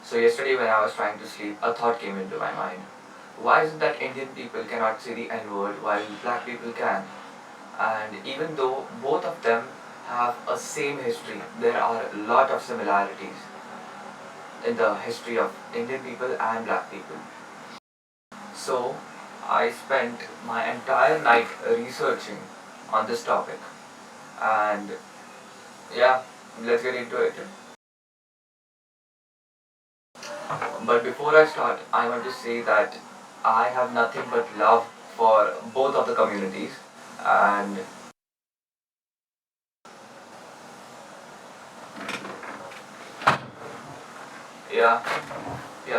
So yesterday when I was trying to sleep, a thought came into my mind. Why is it that Indian people cannot say the N-word while black people can? And even though both of them have a same history, there are a lot of similarities in the history of Indian people and black people. So I spent my entire night researching on this topic, and yeah, let's get into it. But before I start, I want to say that I have nothing but love for both of the communities, and yeah,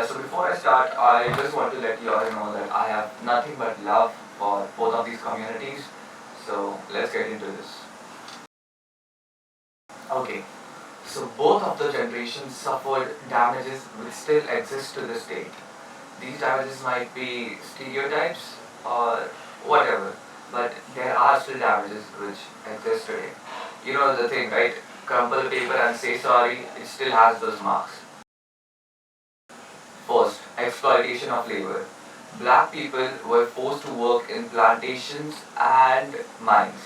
so before I start, I just want to let you all know that I have nothing but love for both of these communities. So let's get into this. Okay, so both of the generations suffered damages which still exist to this day. These damages might be stereotypes or whatever, but there are still damages which exist today. You know the thing, right? Crumple the paper and say sorry, it still has those marks. First, exploitation of labor. Black people were forced to work in plantations and mines,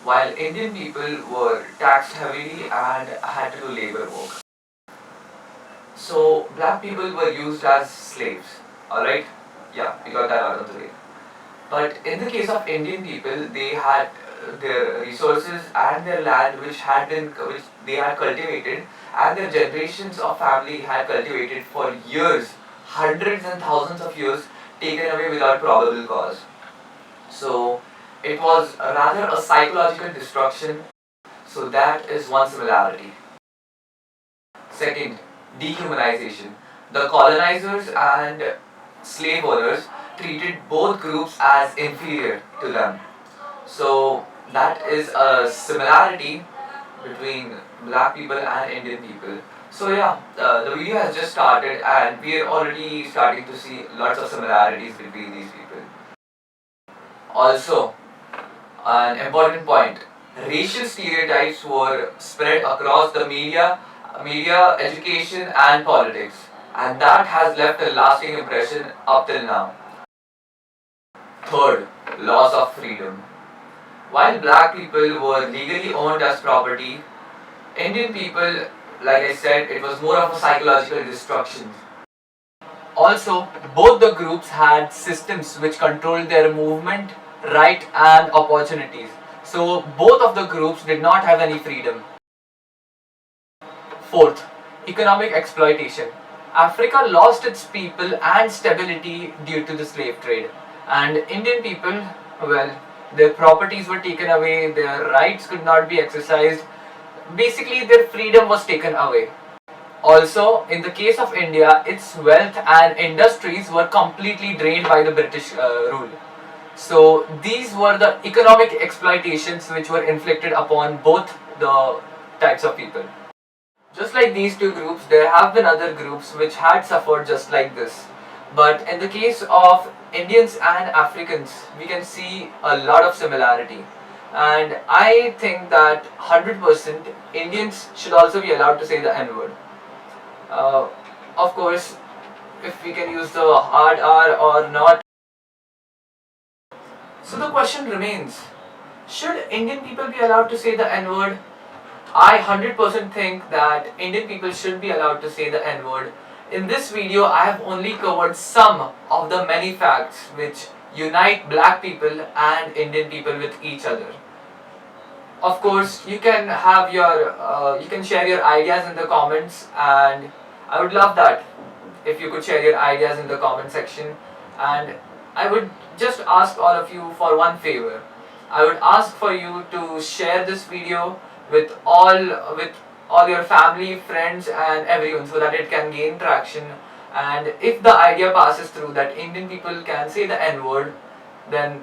while Indian people were taxed heavily and had to do labor work. So, black people were used as slaves, alright? Yeah, we got that out of the way. But in the case of Indian people, they had their resources and their land which they had cultivated, and their generations of family had cultivated for years, hundreds and thousands of years, taken away without probable cause. So it was rather a psychological destruction. So that is one similarity. Second, dehumanization. The colonizers and slave owners treated both groups as inferior to them. So that is a similarity between black people and Indian people. So yeah, the video has just started and we are already starting to see lots of similarities between these people. Also, an important point, racial stereotypes were spread across the media, education and politics, and that has left a lasting impression up till now. Third, loss of freedom. While black people were legally owned as property, Indian people, like I said, it was more of a psychological destruction. Also, both the groups had systems which controlled their movement, right, and opportunities. So, both of the groups did not have any freedom. Fourth, economic exploitation. Africa lost its people and stability due to the slave trade. And Indian people, well, their properties were taken away, their rights could not be exercised. Basically, their freedom was taken away. Also, in the case of India, its wealth and industries were completely drained by the British rule. So, these were the economic exploitations which were inflicted upon both the types of people. Just like these two groups, there have been other groups which had suffered just like this. But in the case of Indians and Africans, we can see a lot of similarity. And I think that 100% Indians should also be allowed to say the N-word. Of course, if we can use the hard R or not. So the question remains, should Indian people be allowed to say the N-word? I 100% think that Indian people should be allowed to say the N-word. In this video, I have only covered some of the many facts which unite black people and Indian people with each other. Of course, you can have you can share your ideas in the comments, and I would love that if you could share your ideas in the comment section. And I would just ask all of you for one favor. I would ask for you to share this video with all your family, friends and everyone, so that it can gain traction. And if the idea passes through that Indian people can say the N-word, then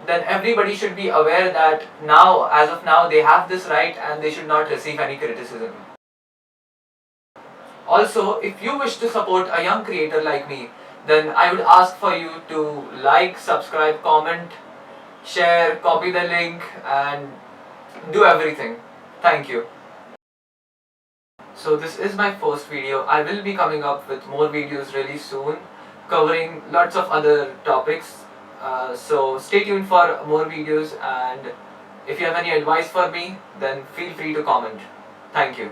then everybody should be aware that now, as of now, they have this right and they should not receive any criticism. Also, if you wish to support a young creator like me, then I would ask for you to like, subscribe, comment, share, copy the link and do everything. Thank you. So this is my first video. I will be coming up with more videos really soon, covering lots of other topics. So stay tuned for more videos, and if you have any advice for me, then feel free to comment. Thank you.